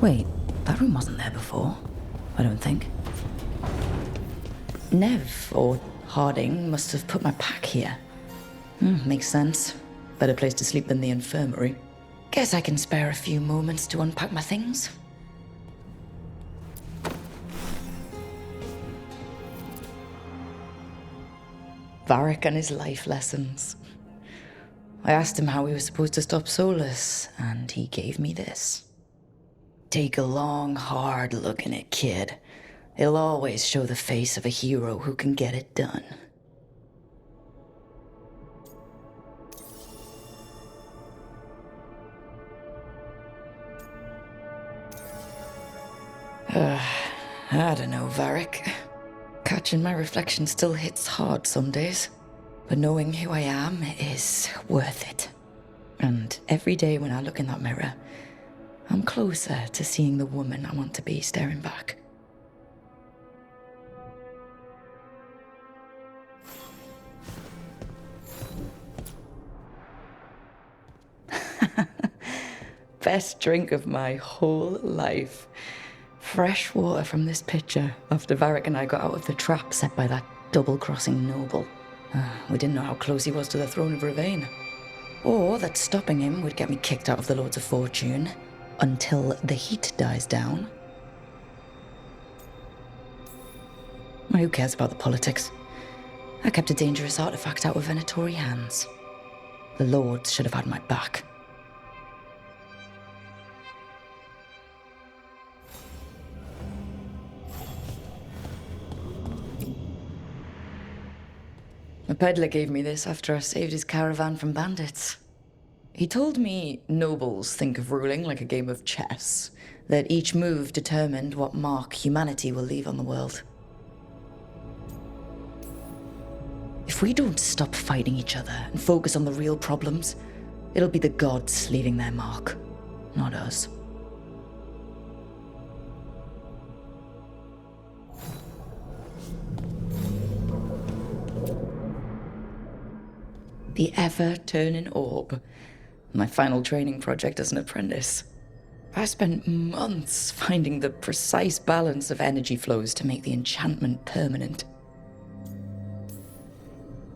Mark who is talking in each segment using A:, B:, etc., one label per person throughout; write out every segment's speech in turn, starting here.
A: Wait, that room wasn't there before. I don't think. Nev, or Harding, must have put my pack here. Makes sense. Better place to sleep than the infirmary. Guess I can spare a few moments to unpack my things. Varric and his life lessons. I asked him how we were supposed to stop Solus, and he gave me this. Take a long, hard look in it, kid. It'll always show the face of a hero who can get it done. I don't know, Varric. Catching my reflection still hits hard some days, but knowing who I am is worth it. And every day when I look in that mirror, I'm closer to seeing the woman I want to be staring back. Best drink of my whole life. Fresh water from this pitcher after Varric and I got out of the trap set by that double-crossing noble. We didn't know how close he was to the throne of Ravane. Or that stopping him would get me kicked out of the Lords of Fortune until the heat dies down. Who cares about the politics? I kept a dangerous artifact out of Venatori hands. The Lords should have had my back. A peddler gave me this after I saved his caravan from bandits. He told me nobles think of ruling like a game of chess, that each move determined what mark humanity will leave on the world. If we don't stop fighting each other and focus on the real problems, it'll be the gods leaving their mark, not us. The ever-turning orb. My final training project as an apprentice. I spent months finding the precise balance of energy flows to make the enchantment permanent.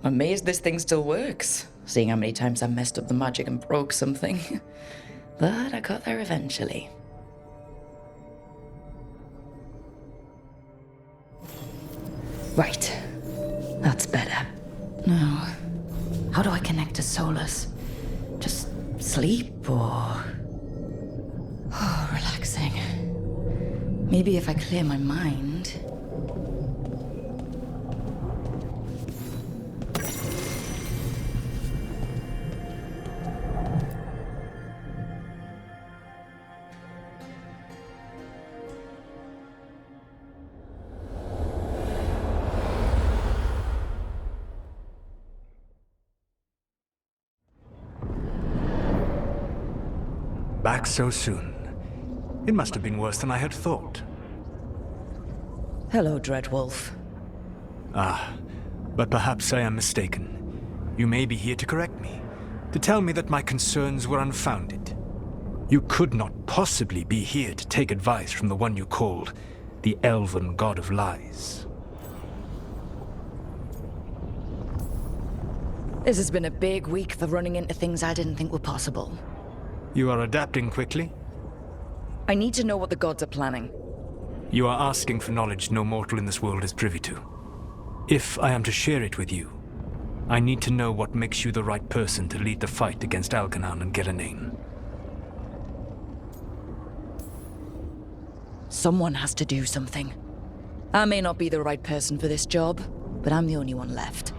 A: I'm amazed this thing still works, seeing how many times I messed up the magic and broke something. But I got there eventually. Right. That's better. Now, how do I connect to Solus? Just sleep or... Oh, relaxing. Maybe if I clear my mind...
B: Back so soon. It must have been worse than I had thought.
A: Hello, Dreadwolf.
B: Ah, but perhaps I am mistaken. You may be here to correct me, to tell me that my concerns were unfounded. You could not possibly be here to take advice from the one you called the Elven God of Lies.
A: This has been a big week for running into things I didn't think were possible.
B: You are adapting quickly?
A: I need to know what the gods are planning.
B: You are asking for knowledge no mortal in this world is privy to. If I am to share it with you, I need to know what makes you the right person to lead the fight against Algernon and Gelanein.
A: Someone has to do something. I may not be the right person for this job, but I'm the only one left.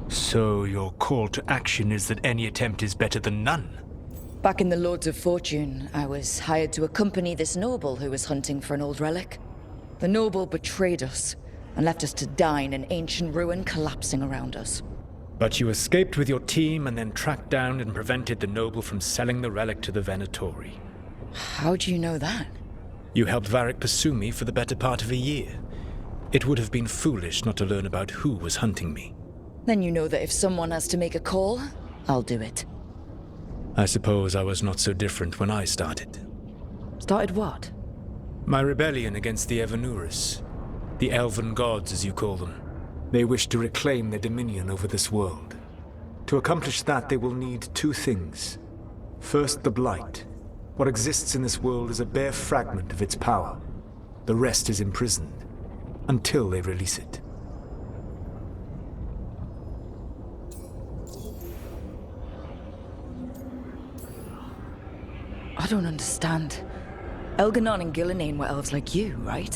B: So your call to action is that any attempt is better than none?
A: Back in the Lords of Fortune, I was hired to accompany this noble who was hunting for an old relic. The noble betrayed us and left us to die in an ancient ruin collapsing around us.
B: But you escaped with your team and then tracked down and prevented the noble from selling the relic to the Venatori.
A: How do you know that?
B: You helped Varric pursue me for the better part of a year. It would have been foolish not to learn about who was hunting me.
A: Then you know that if someone has to make a call, I'll do it.
B: I suppose I was not so different when I started.
A: Started what?
B: My rebellion against the Evanuris, the elven gods as you call them. They wish to reclaim their dominion over this world. To accomplish that, they will need two things. First, the Blight. What exists in this world is a bare fragment of its power. The rest is imprisoned, until they release it.
A: I don't understand. Elganon and Gillenane were elves like you, right?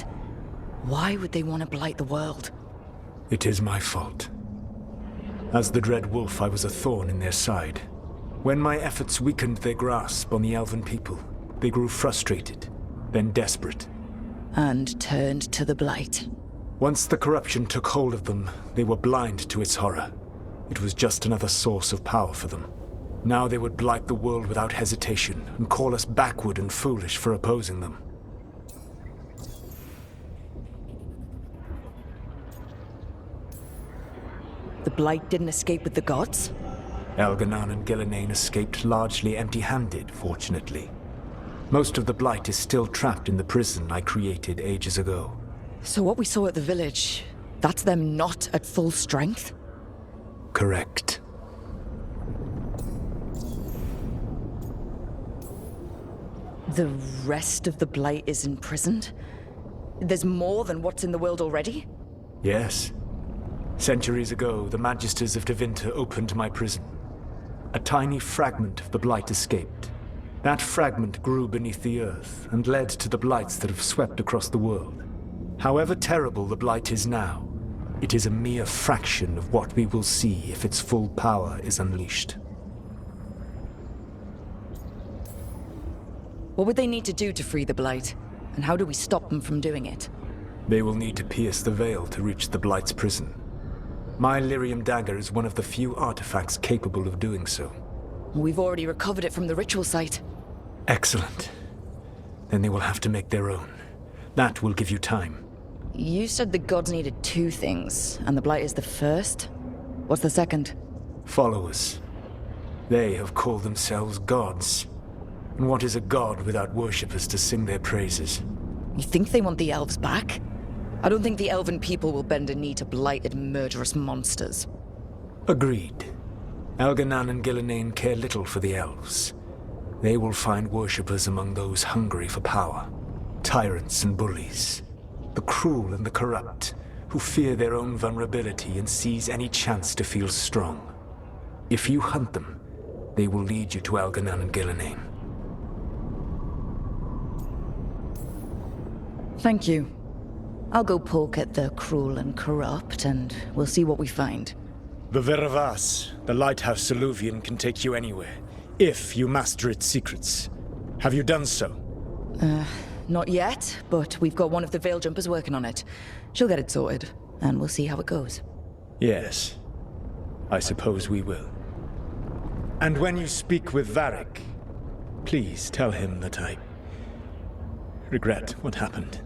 A: Why would they want to blight the world?
B: It is my fault. As the Dread Wolf, I was a thorn in their side. When my efforts weakened their grasp on the elven people, they grew frustrated, then desperate.
A: And turned to the Blight.
B: Once the corruption took hold of them, they were blind to its horror. It was just another source of power for them. Now they would blight the world without hesitation, and call us backward and foolish for opposing them.
A: The Blight didn't escape with the gods?
B: Elganon and Gillenane escaped largely empty-handed, fortunately. Most of the Blight is still trapped in the prison I created ages ago.
A: So what we saw at the village, that's them not at full strength?
B: Correct.
A: The rest of the Blight is imprisoned? There's more than what's in the world already?
B: Yes. Centuries ago, the Magisters of Tevinter opened my prison. A tiny fragment of the Blight escaped. That fragment grew beneath the earth and led to the Blights that have swept across the world. However terrible the Blight is now, it is a mere fraction of what we will see if its full power is unleashed.
A: What would they need to do to free the Blight? And how do we stop them from doing it?
B: They will need to pierce the veil to reach the Blight's prison. My Lyrium dagger is one of the few artifacts capable of doing so.
A: We've already recovered it from the ritual site.
B: Excellent. Then they will have to make their own. That will give you time.
A: You said the gods needed two things, and the Blight is the first? What's the second?
B: Followers. They have called themselves gods. And what is a god without worshippers to sing their praises?
A: You think they want the elves back? I don't think the elven people will bend a knee to blighted, murderous monsters.
B: Agreed. Elganon and Gillenane care little for the elves. They will find worshippers among those hungry for power. Tyrants and bullies. The cruel and the corrupt, who fear their own vulnerability and seize any chance to feel strong. If you hunt them, they will lead you to Elganon and Gillenane.
A: Thank you. I'll go poke at the cruel and corrupt, and we'll see what we find.
B: The Veravas, the lighthouse Soluvian, can take you anywhere, if you master its secrets. Have you done so?
A: Not yet, but we've got one of the Veil Jumpers working on it. She'll get it sorted, and we'll see how it goes.
B: Yes. I suppose we will. And when you speak with Varric, please tell him that I regret what happened.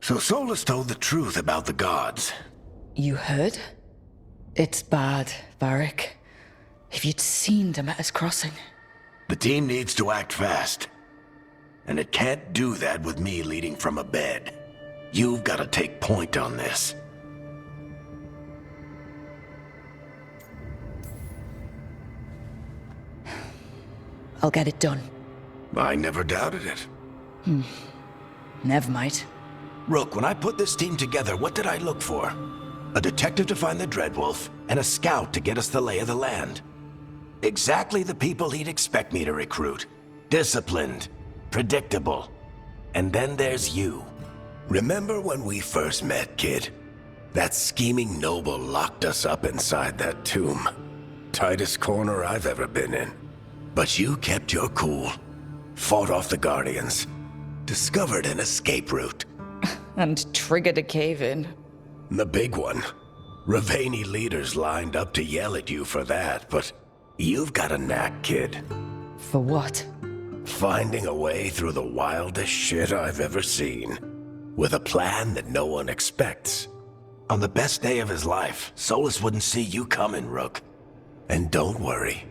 C: So Solus told the truth about the gods.
A: You heard? It's bad, Varric. If you'd seen Demeter's crossing.
C: The team needs to act fast. And it can't do that with me leading from a bed. You've got to take point on this.
A: I'll get it done.
C: I never doubted it.
A: Never mind.
C: Rook, when I put this team together, what did I look for? A detective to find the Dreadwolf, and a scout to get us the lay of the land. Exactly the people he'd expect me to recruit. Disciplined, predictable. And then there's you. Remember when we first met, kid? That scheming noble locked us up inside that tomb. Tightest corner I've ever been in. But you kept your cool. Fought off the Guardians. Discovered an escape route.
A: And triggered a cave-in.
C: The big one. Ravani leaders lined up to yell at you for that, but you've got a knack, kid.
A: For what?
C: Finding a way through the wildest shit I've ever seen. With a plan that no one expects. On the best day of his life, Solus wouldn't see you coming, Rook. And don't worry.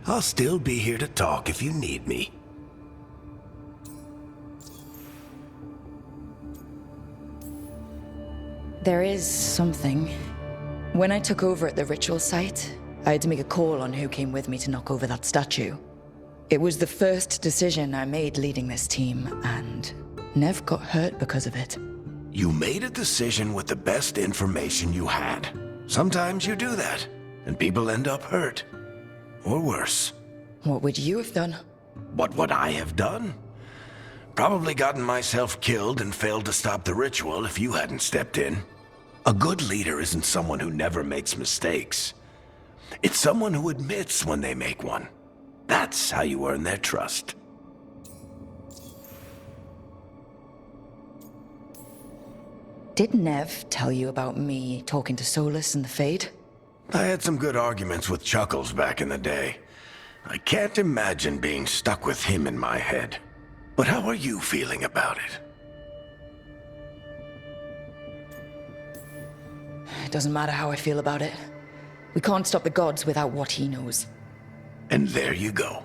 C: I'll still be here to talk if you need me.
A: There is something. When I took over at the ritual site, I had to make a call on who came with me to knock over that statue. It was the first decision I made leading this team, and Nev got hurt because of it.
C: You made a decision with the best information you had. Sometimes you do that, and people end up hurt. Or worse.
A: What would you have done?
C: What would I have done? Probably gotten myself killed and failed to stop the ritual if you hadn't stepped in. A good leader isn't someone who never makes mistakes. It's someone who admits when they make one. That's how you earn their trust.
A: Did Nev tell you about me talking to Solus and the Fade?
C: I had some good arguments with Chuckles back in the day. I can't imagine being stuck with him in my head. But how are you feeling about it?
A: It doesn't matter how I feel about it. We can't stop the gods without what he knows.
C: And there you go.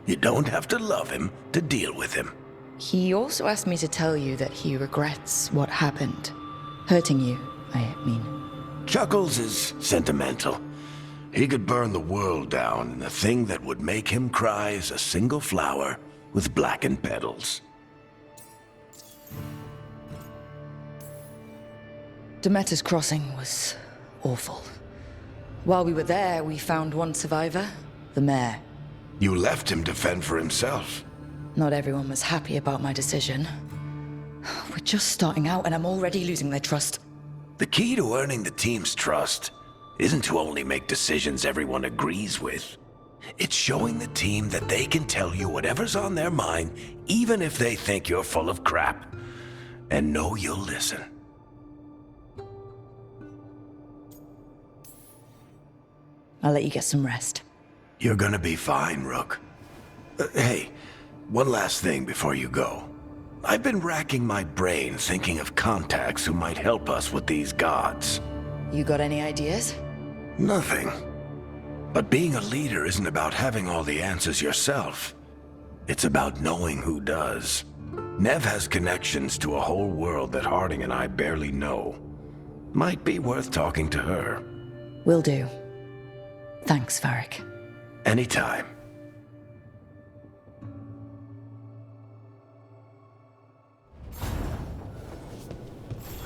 C: You don't have to love him to deal with him.
A: He also asked me to tell you that he regrets what happened. Hurting you, I mean.
C: Chuckles is sentimental. He could burn the world down, and the thing that would make him cry is a single flower with blackened petals.
A: Demeter's crossing was awful. While we were there, we found one survivor, the mayor.
C: You left him to fend for himself.
A: Not everyone was happy about my decision. We're just starting out and I'm already losing their trust.
C: The key to earning the team's trust isn't to only make decisions everyone agrees with. It's showing the team that they can tell you whatever's on their mind, even if they think you're full of crap. And know you'll listen.
A: I'll let you get some rest.
C: You're gonna be fine, Rook. Hey, one last thing before you go. I've been racking my brain thinking of contacts who might help us with these gods.
A: You got any ideas?
C: Nothing. But being a leader isn't about having all the answers yourself. It's about knowing who does. Nev has connections to a whole world that Harding and I barely know. Might be worth talking to her.
A: Will do. Thanks, Varric.
C: Anytime.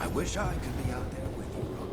C: I wish I could be out there with you, Rook.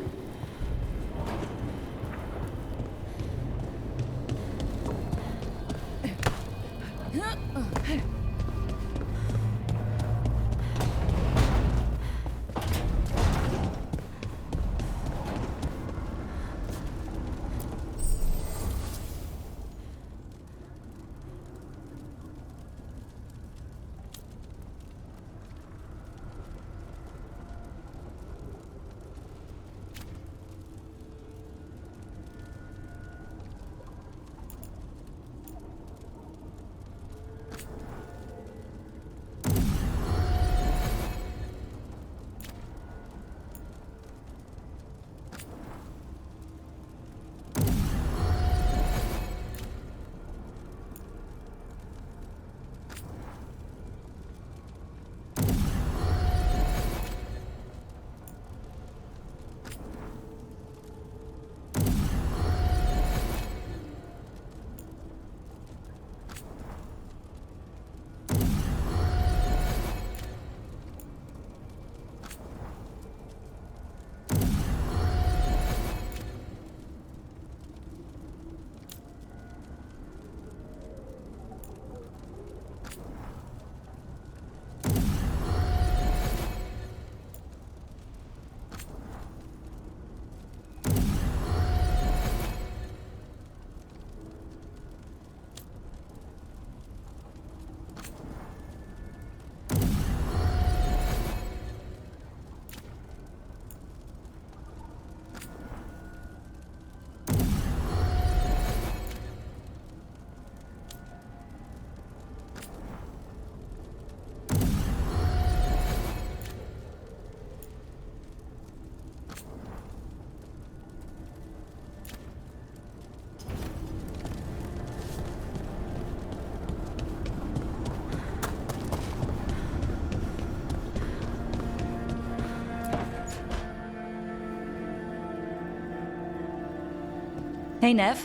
A: Hey, Nev.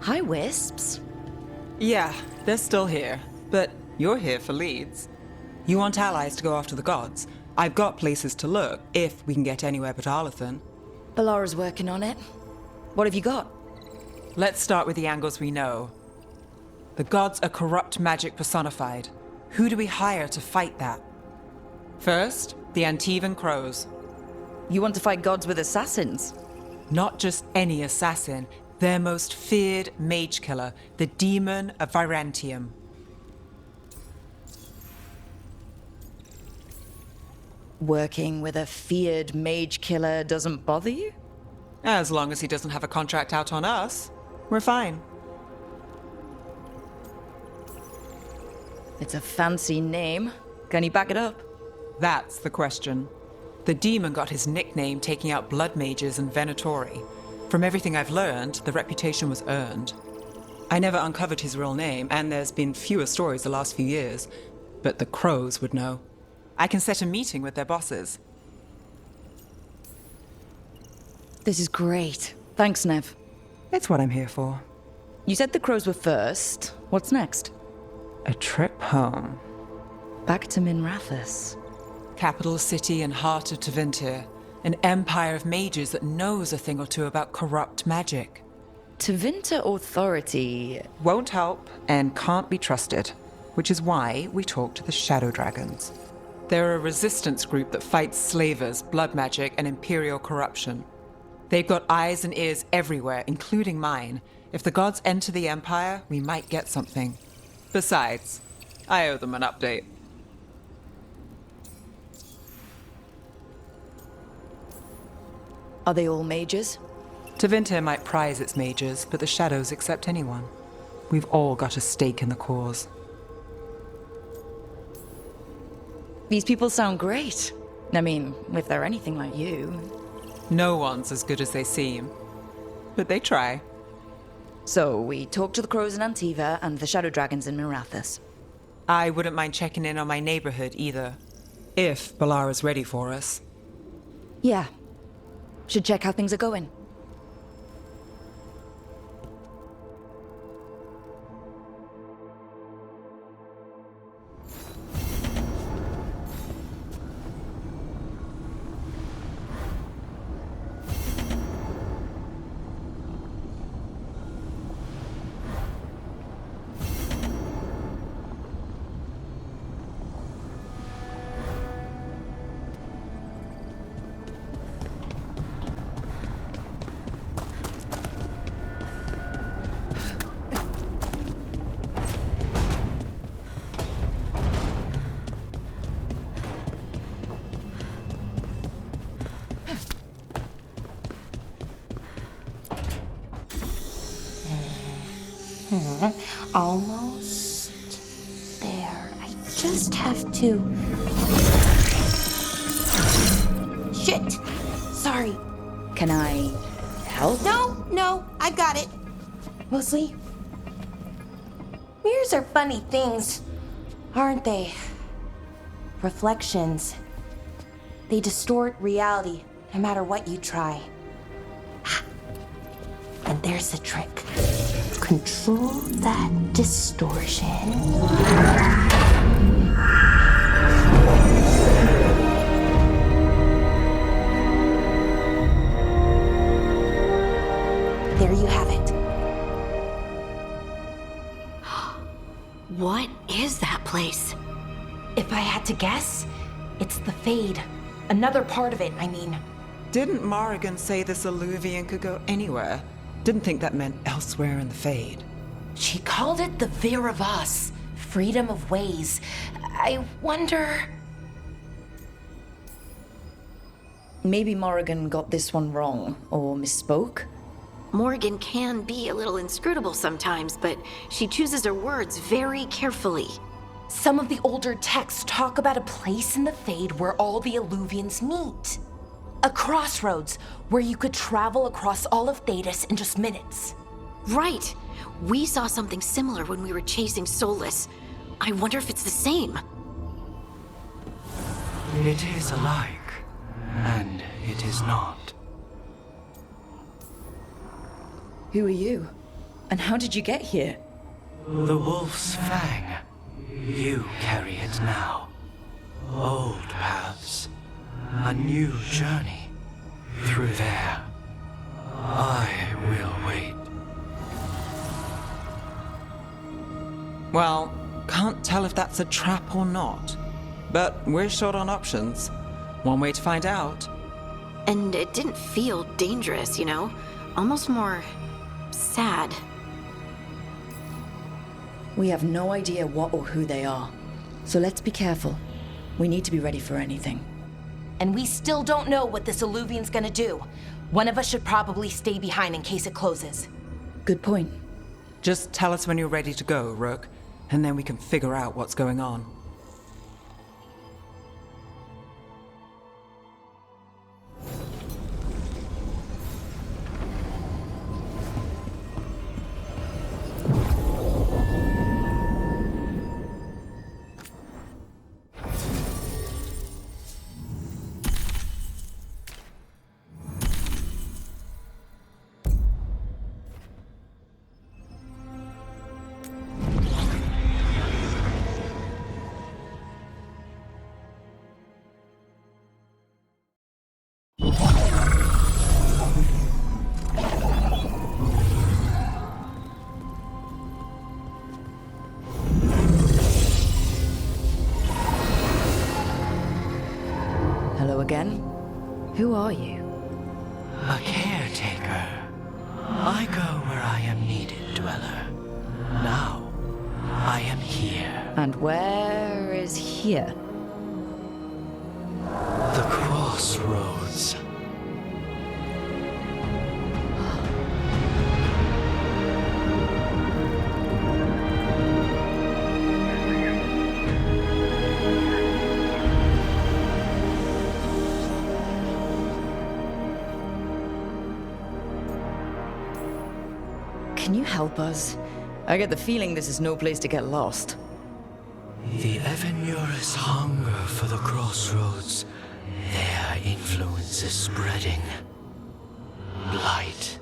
A: Hi, Wisps.
D: Yeah, they're still here, but you're here for leads. You want allies to go after the gods? I've got places to look, if we can get anywhere but Arlathan.
A: Balara's working on it. What have you got?
D: Let's start with the angles we know. The gods are corrupt magic personified. Who do we hire to fight that? First, the Antivan Crows.
A: You want to fight gods with assassins?
D: Not just any assassin, their most feared mage killer, the Demon of Virantium.
A: Working with a feared mage killer doesn't bother you?
D: As long as he doesn't have a contract out on us, we're fine.
A: It's a fancy name. Can you back it up?
D: That's the question. The demon got his nickname taking out blood mages and Venatori. From everything I've learned, the reputation was earned. I never uncovered his real name, and there's been fewer stories the last few years, but the Crows would know. I can set a meeting with their bosses.
A: This is great. Thanks, Nev.
D: It's what I'm here for.
A: You said the Crows were first. What's next?
D: A trip home.
A: Back to Minrathous.
D: Capital city and heart of Tevinter. An empire of mages that knows a thing or two about corrupt magic.
A: Tevinter Authority...
D: Won't help and can't be trusted, which is why we talk to the Shadow Dragons. They're a resistance group that fights slavers, blood magic, and imperial corruption. They've got eyes and ears everywhere, including mine. If the gods enter the Empire, we might get something. Besides, I owe them an update.
A: Are they all mages?
D: Tevinter might prize its mages, but the Shadows accept anyone. We've all got a stake in the cause.
A: These people sound great. I mean, if they're anything like you.
D: No one's as good as they seem. But they try.
A: So, we talk to the Crows in Antiva and the Shadow Dragons in Minrathous.
D: I wouldn't mind checking in on my neighborhood either. If Balara's ready for us.
A: Yeah. Should check how things are going.
E: Almost there. I just have to... Shit! Sorry.
A: Can I help?
E: No, I got it. Mostly, mirrors are funny things, aren't they? Reflections. They distort reality, no matter what you try. And there's the trick. Control that distortion. There you have it.
F: What is that place?
E: If I had to guess, it's the Fade. Another part of it, I mean.
D: Didn't Morrigan say this Alluvian could go anywhere? Didn't think that meant elsewhere in the Fade.
E: She called it the Veer of Us, freedom of ways. I wonder...
A: Maybe Morrigan got this one wrong, or misspoke.
F: Morgan can be a little inscrutable sometimes, but she chooses her words very carefully.
E: Some of the older texts talk about a place in the Fade where all the Alluvians meet. A crossroads where you could travel across all of Thedas in just minutes.
F: Right. We saw something similar when we were chasing Solus. I wonder if it's the same.
G: It is alike, and it is not.
A: Who are you? And how did you get here?
G: The wolf's fang. You carry it now. Old paths. A new journey. Through there. I will wait.
D: Well, can't tell if that's a trap or not. But we're short on options. One way to find out.
F: And it didn't feel dangerous, you know? Almost more sad.
A: We have no idea what or who they are. So let's be careful. We need to be ready for anything.
E: And we still don't know what this Alluvian's gonna do. One of us should probably stay behind in case it closes.
A: Good point.
D: Just tell us when you're ready to go, Rook, and then we can figure out what's going on.
A: Hello again. Who are you?
G: A caretaker. I go where I am needed, Dweller. Now, I am here.
A: And where is here?
G: The crossroads.
A: Can you help us? I get the feeling this is no place to get lost.
G: The Evanurus hunger for the crossroads. Their influence is spreading. Blight,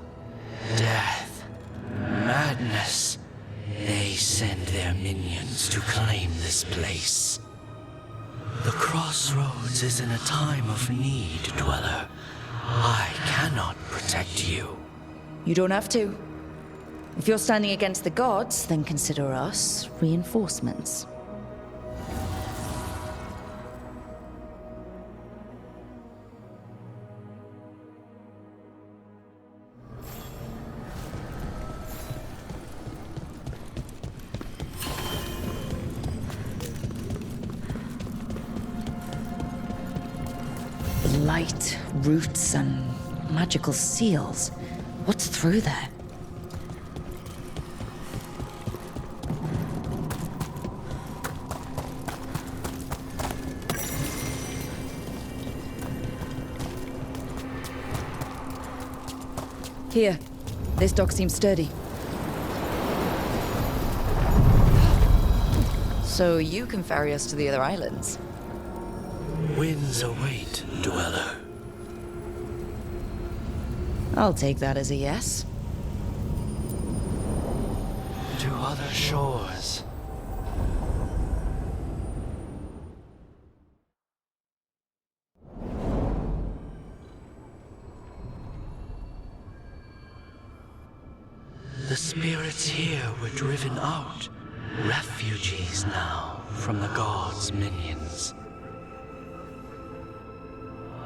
G: death, madness. They send their minions to claim this place. The crossroads is in a time of need, Dweller. I cannot protect you.
A: You don't have to. If you're standing against the gods, then consider us reinforcements. Light, roots, and magical seals. What's through there? Here. This dock seems sturdy. So you can ferry us to the other islands?
G: Winds await, Dweller.
A: I'll take that as a yes.
G: To other shores. The spirits here were driven out, refugees now from the gods' minions.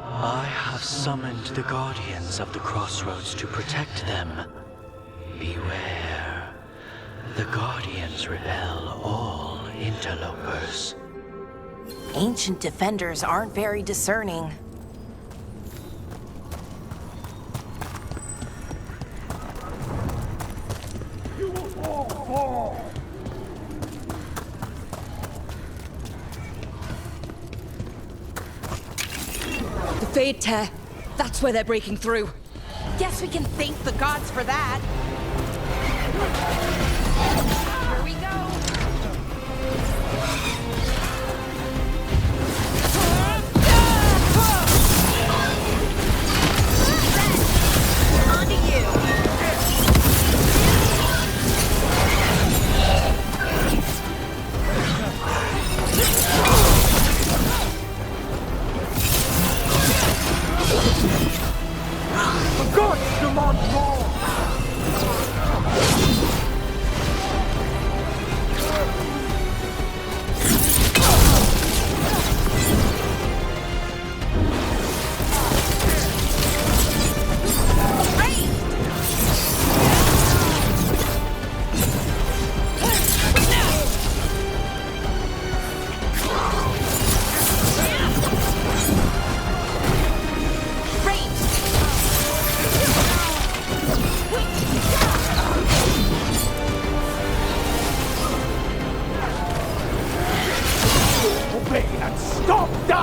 G: I have summoned the guardians of the crossroads to protect them. Beware. The guardians repel all interlopers.
E: Ancient defenders aren't very discerning.
A: The Fade Tear. That's where they're breaking through.
E: Guess we can thank the gods for that. Here we go. On to you.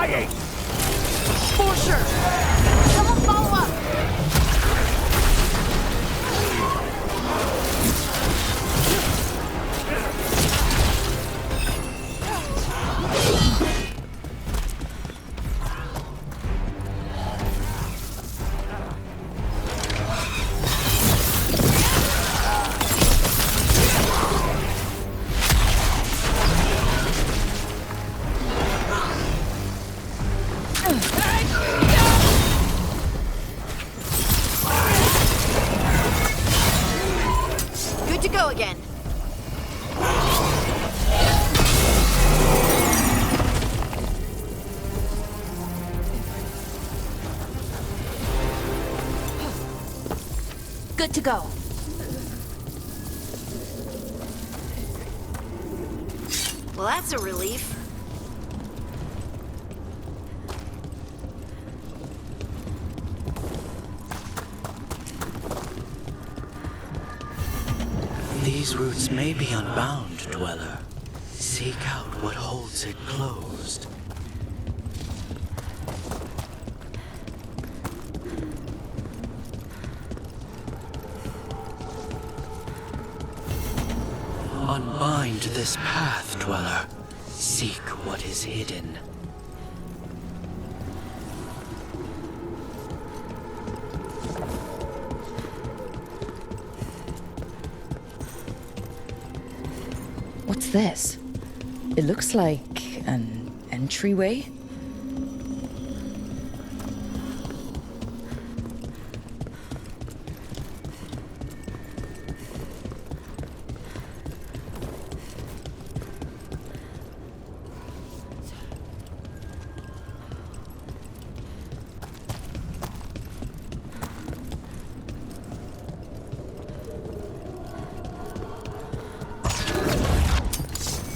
C: dying!
E: For sure! Someone follow up!
F: Good to go again.
E: Good to go.
F: Well, that's a relief.
G: These routes may be unbound, Dweller. Seek out what holds it closed. Unbind this path, Dweller. Seek what is hidden.
A: What's this? It looks like an entryway.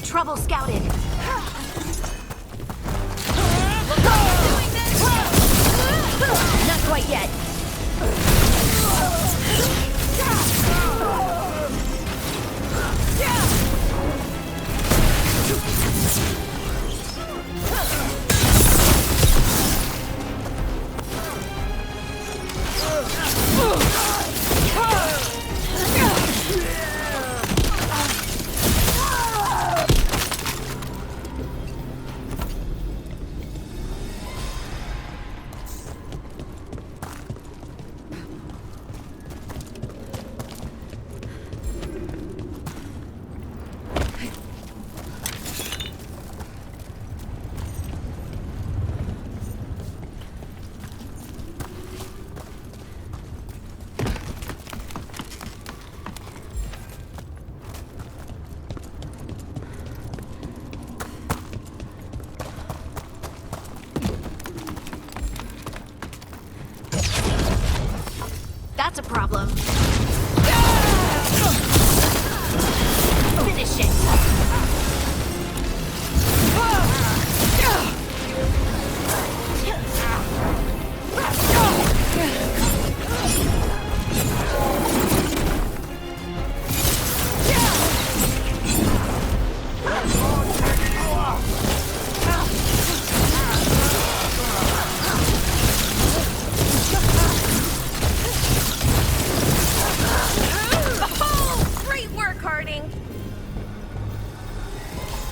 F: Trouble scouted.
E: Not quite yet.
F: That's a problem. Finish it.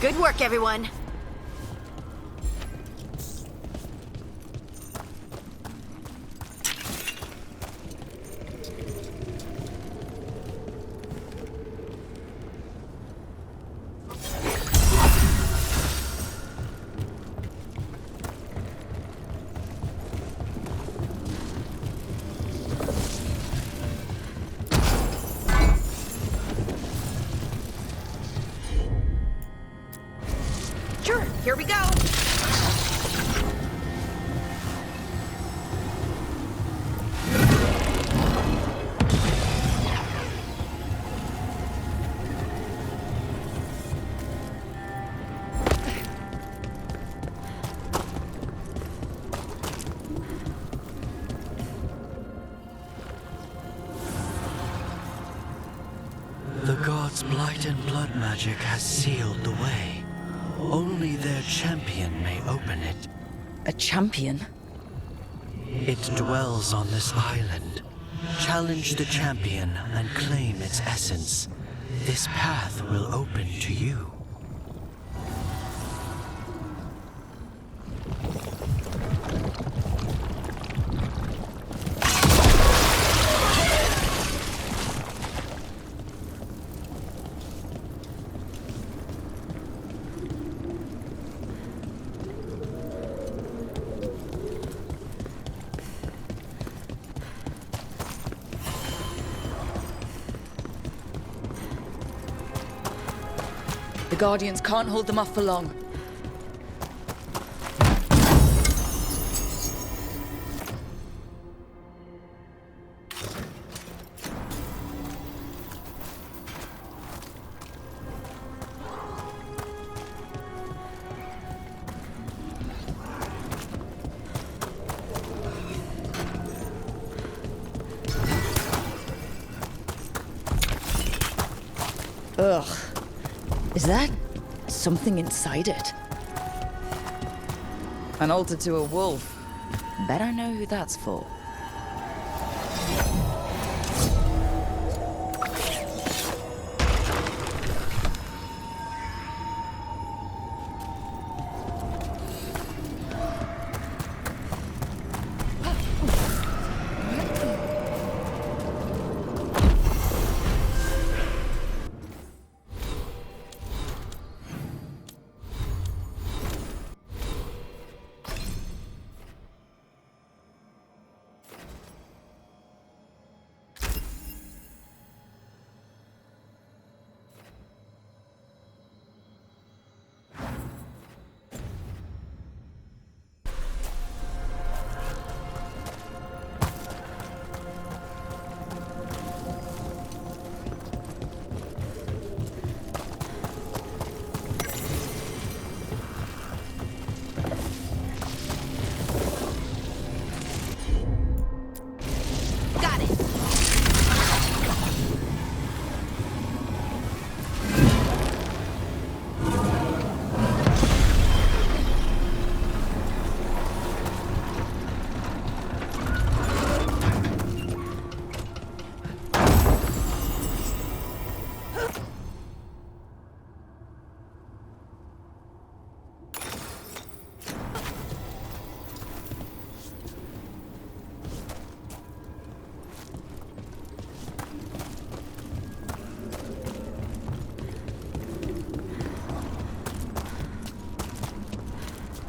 F: Good work, everyone. Sure, here we go.
G: The gods' blight and blood magic has sealed the way. Only their champion may open it.
A: A champion?
G: It dwells on this island. Challenge the champion and claim its essence. This path will open to you.
A: The Guardians can't hold them off for long. Ugh. Is that something inside it? An altar to a wolf. Bet I know who that's for.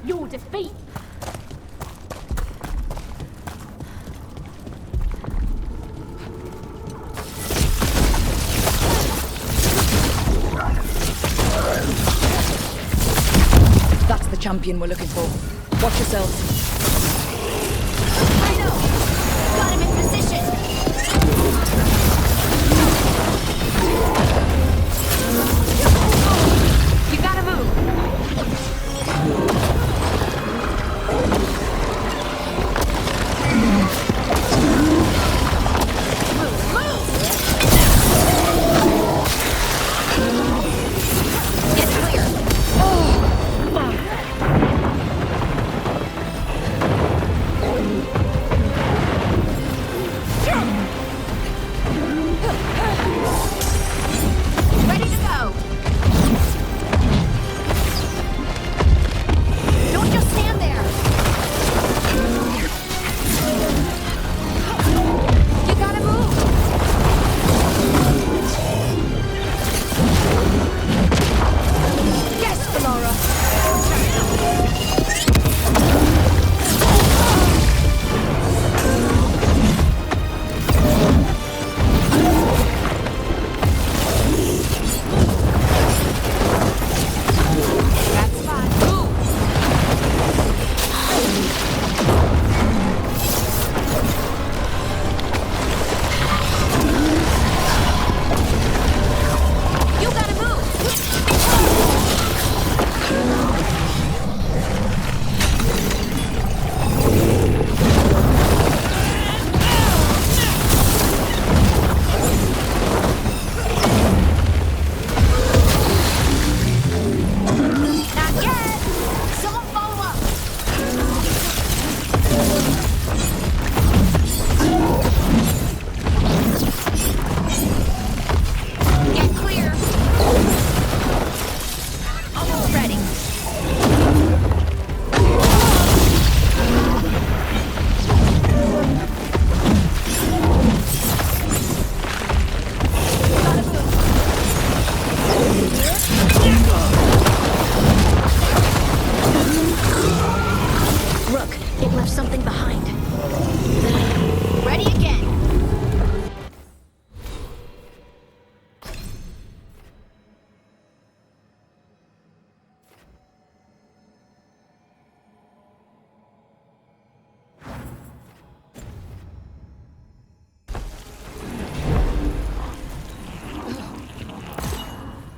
H: Your defeat!
A: That's the champion we're looking for. Watch yourselves.
H: I know! Got him in position! You gotta move!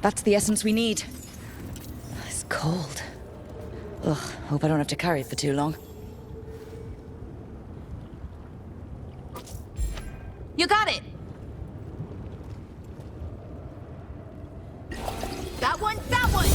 A: That's the essence we need. It's cold. Ugh, hope I don't have to carry it for too long.
H: You got it! That one, that one!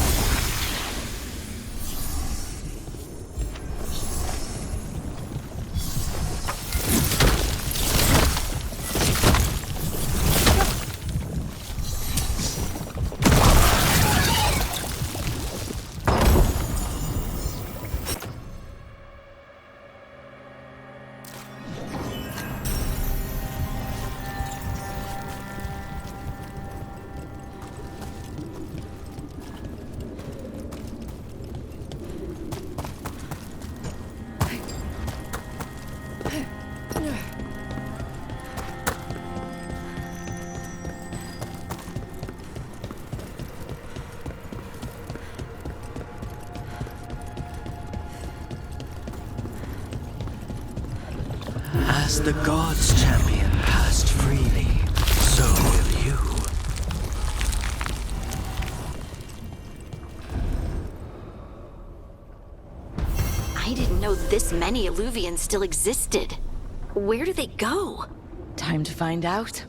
G: As the gods' champion passed freely, so will you.
F: I didn't know this many Illuvians still existed. Where do they go?
A: Time to find out.